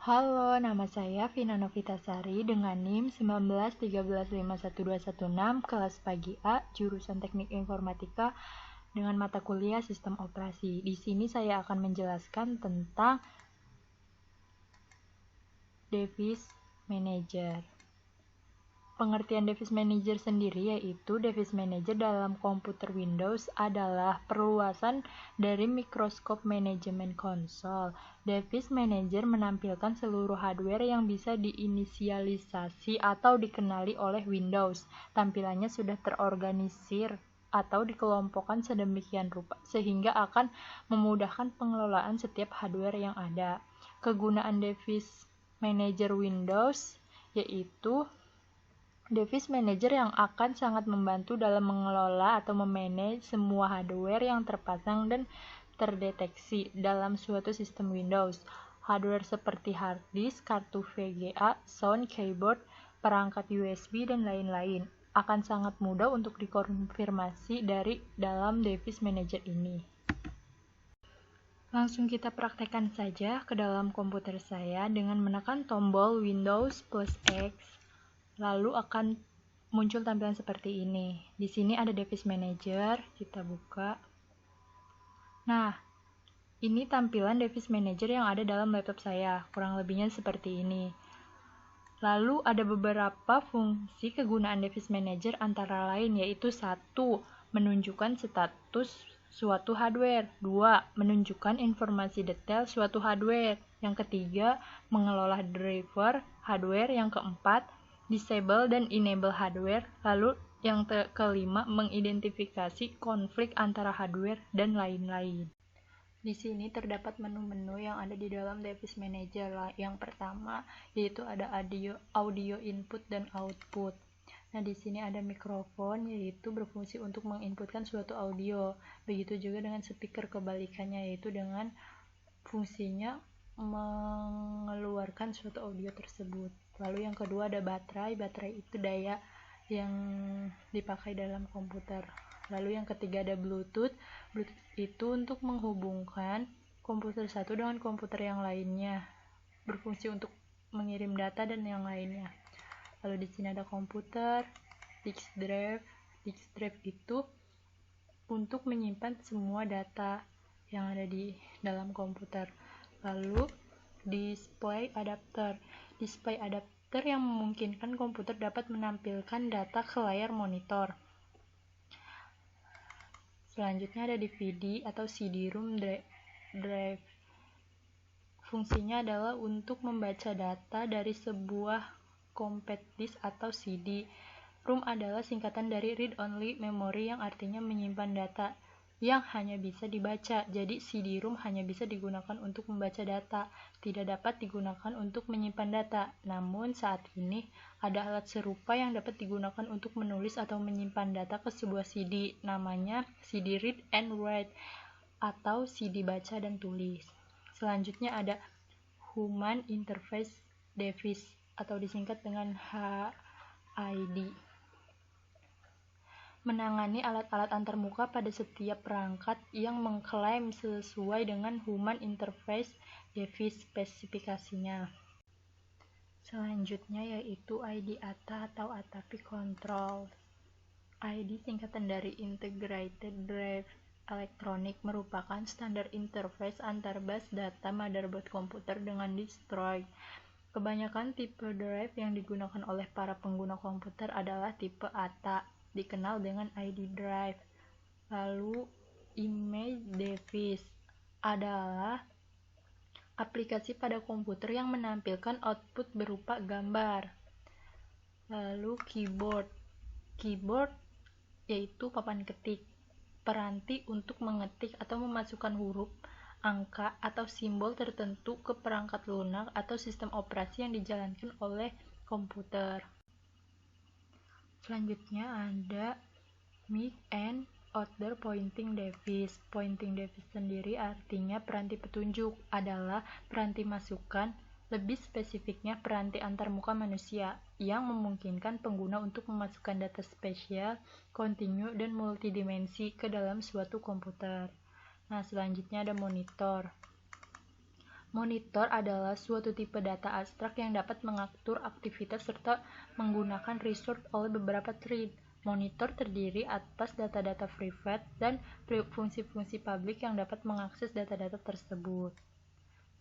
Halo, nama saya Vina Novitasari dengan NIM 1913512116 kelas pagi A, jurusan Teknik Informatika dengan mata kuliah Sistem Operasi. Di sini saya akan menjelaskan tentang Device Manager. Pengertian Device Manager sendiri yaitu Device Manager dalam komputer Windows adalah perluasan dari mikroskop manajemen konsol. Device Manager menampilkan seluruh hardware yang bisa diinisialisasi atau dikenali oleh Windows. Tampilannya sudah terorganisir atau dikelompokkan sedemikian rupa sehingga akan memudahkan pengelolaan setiap hardware yang ada. Kegunaan Device Manager Windows yaitu Device Manager yang akan sangat membantu dalam mengelola atau memanage semua hardware yang terpasang dan terdeteksi dalam suatu sistem Windows. Hardware seperti hard disk, kartu VGA, sound, keyboard, perangkat USB, dan lain-lain akan sangat mudah untuk dikonfirmasi dari dalam Device Manager ini. Langsung kita praktekkan saja ke dalam komputer saya dengan menekan tombol Windows plus X. Lalu akan muncul tampilan seperti ini. Di sini ada Device Manager, kita buka. Nah, ini tampilan Device Manager yang ada dalam laptop saya, kurang lebihnya seperti ini. Lalu ada beberapa fungsi kegunaan Device Manager antara lain yaitu 1. Menunjukkan status suatu hardware. 2. Menunjukkan informasi detail suatu hardware. Yang ketiga, mengelola driver hardware. Yang keempat, disable dan enable hardware. Lalu yang kelima, mengidentifikasi konflik antara hardware dan lain-lain. Di sini terdapat menu-menu yang ada di dalam Device Manager. Yang pertama yaitu ada audio input dan output. Nah, di sini ada mikrofon yaitu berfungsi untuk menginputkan suatu audio. Begitu juga dengan speaker kebalikannya yaitu dengan fungsinya mengeluarkan suatu audio tersebut. Lalu yang kedua ada baterai itu daya yang dipakai dalam komputer. Lalu yang ketiga ada Bluetooth itu untuk menghubungkan komputer satu dengan komputer yang lainnya, berfungsi untuk mengirim data dan yang lainnya. Lalu di sini ada komputer, disk drive itu untuk menyimpan semua data yang ada di dalam komputer. Lalu display adapter yang memungkinkan komputer dapat menampilkan data ke layar monitor. Selanjutnya ada DVD atau CD-ROM drive. Fungsinya adalah untuk membaca data dari sebuah compact disk atau CD. ROM adalah singkatan dari read only memory yang artinya menyimpan data yang hanya bisa dibaca. Jadi CD-ROM hanya bisa digunakan untuk membaca data, tidak dapat digunakan untuk menyimpan data. Namun saat ini ada alat serupa yang dapat digunakan untuk menulis atau menyimpan data ke sebuah CD, namanya CD read and write atau CD baca dan tulis. Selanjutnya ada Human Interface Device atau disingkat dengan HID. Menangani alat-alat antarmuka pada setiap perangkat yang mengklaim sesuai dengan Human Interface Device spesifikasinya. Selanjutnya yaitu ID ATA atau ATAPI Control. ID singkatan dari Integrated Drive Electronic merupakan standar interface antar bus data motherboard komputer dengan distro. Kebanyakan tipe drive yang digunakan oleh para pengguna komputer adalah tipe ATA, dikenal dengan ID drive. Lalu image device adalah aplikasi pada komputer yang menampilkan output berupa gambar. Lalu keyboard yaitu papan ketik, peranti untuk mengetik atau memasukkan huruf, angka atau simbol tertentu ke perangkat lunak atau sistem operasi yang dijalankan oleh komputer. Selanjutnya ada mic and other pointing device. Pointing device sendiri artinya peranti petunjuk, adalah peranti masukan, lebih spesifiknya peranti antarmuka manusia, yang memungkinkan pengguna untuk memasukkan data spesial, kontinu, dan multidimensi ke dalam suatu komputer. Nah, selanjutnya ada monitor. Monitor adalah suatu tipe data abstrak yang dapat mengatur aktivitas serta menggunakan resource oleh beberapa thread. Monitor terdiri atas data-data private dan fungsi-fungsi publik yang dapat mengakses data-data tersebut.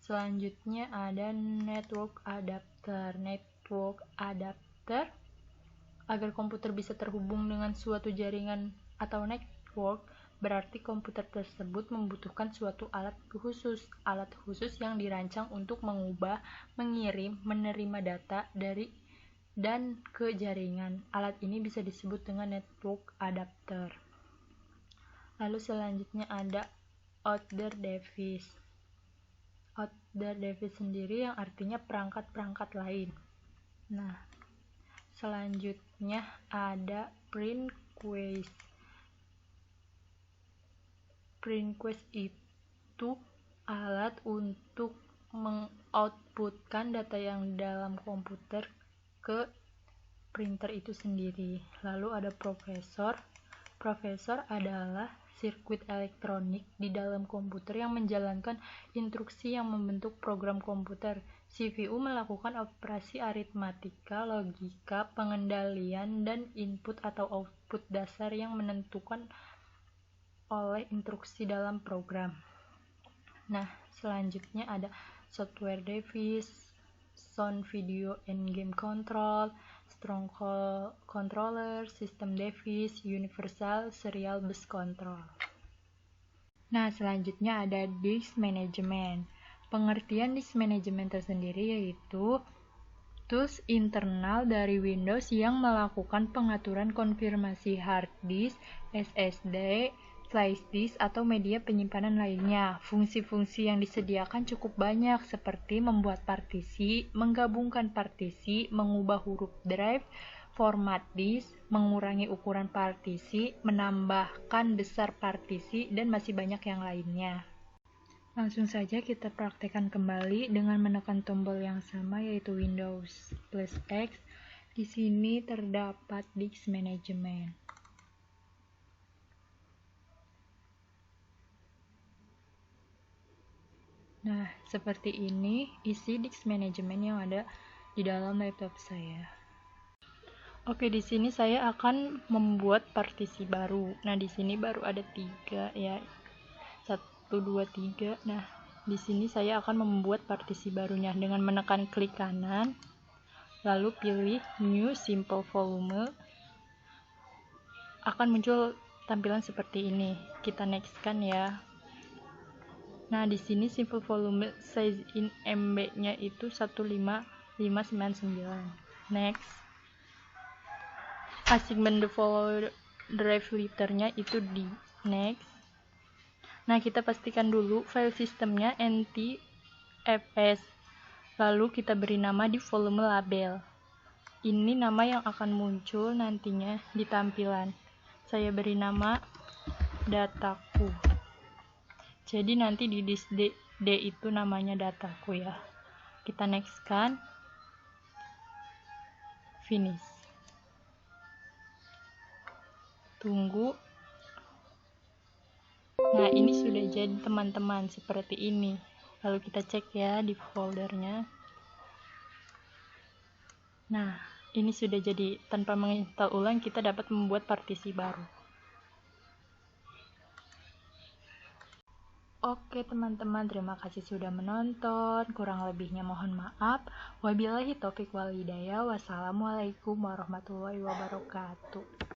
Selanjutnya ada network adapter. Network adapter agar komputer bisa terhubung dengan suatu jaringan atau network, berarti komputer tersebut membutuhkan suatu alat khusus yang dirancang untuk mengubah, mengirim, menerima data dari dan ke jaringan. Alat ini bisa disebut dengan network adapter. Lalu selanjutnya ada other device. Other device sendiri yang artinya perangkat-perangkat lain. Nah, selanjutnya ada print quest. Print quest itu alat untuk mengoutputkan data yang dalam komputer ke printer itu sendiri. Lalu ada profesor. Profesor adalah sirkuit elektronik di dalam komputer yang menjalankan instruksi yang membentuk program komputer. CPU melakukan operasi aritmatika, logika, pengendalian, dan input atau output dasar yang menentukan oleh instruksi dalam program. Nah, selanjutnya ada software device, sound, video, and game control, strong controller, system device, universal serial bus control. Nah, selanjutnya ada disk management. Pengertian disk management tersendiri yaitu tools internal dari Windows yang melakukan pengaturan konfirmasi hard disk, SSD, flash disk, atau media penyimpanan lainnya. Fungsi-fungsi yang disediakan cukup banyak seperti membuat partisi, menggabungkan partisi, mengubah huruf drive, format disk, mengurangi ukuran partisi, menambahkan besar partisi, dan masih banyak yang lainnya. Langsung saja kita praktekkan kembali dengan menekan tombol yang sama yaitu Windows plus X. Di sini terdapat disk management. Nah, seperti ini isi disk management yang ada di dalam laptop saya. Oke, di sini saya akan membuat partisi baru. Nah, di sini baru ada 3 ya. 1, 2, 3. Nah, di sini saya akan membuat partisi barunya dengan menekan klik kanan, lalu pilih New Simple Volume. Akan muncul tampilan seperti ini. Kita next-kan ya. Nah, di sini simple volume size in MB-nya itu 15599. Next. Assignment the follow drive liternya itu di next. Nah, kita pastikan dulu file sistemnya NTFS. Lalu kita beri nama di volume label. Ini nama yang akan muncul nantinya di tampilan. Saya beri nama dataku. Jadi nanti di disk D itu namanya dataku ya. Kita next kan. Finish. Tunggu. Nah, ini sudah jadi teman-teman seperti ini. Lalu kita cek ya di foldernya. Nah, ini sudah jadi. Tanpa menginstal ulang kita dapat membuat partisi baru. Oke teman-teman, terima kasih sudah menonton. Kurang lebihnya mohon maaf. Wabillahi taufik wal hidayah. Wassalamualaikum warahmatullahi wabarakatuh.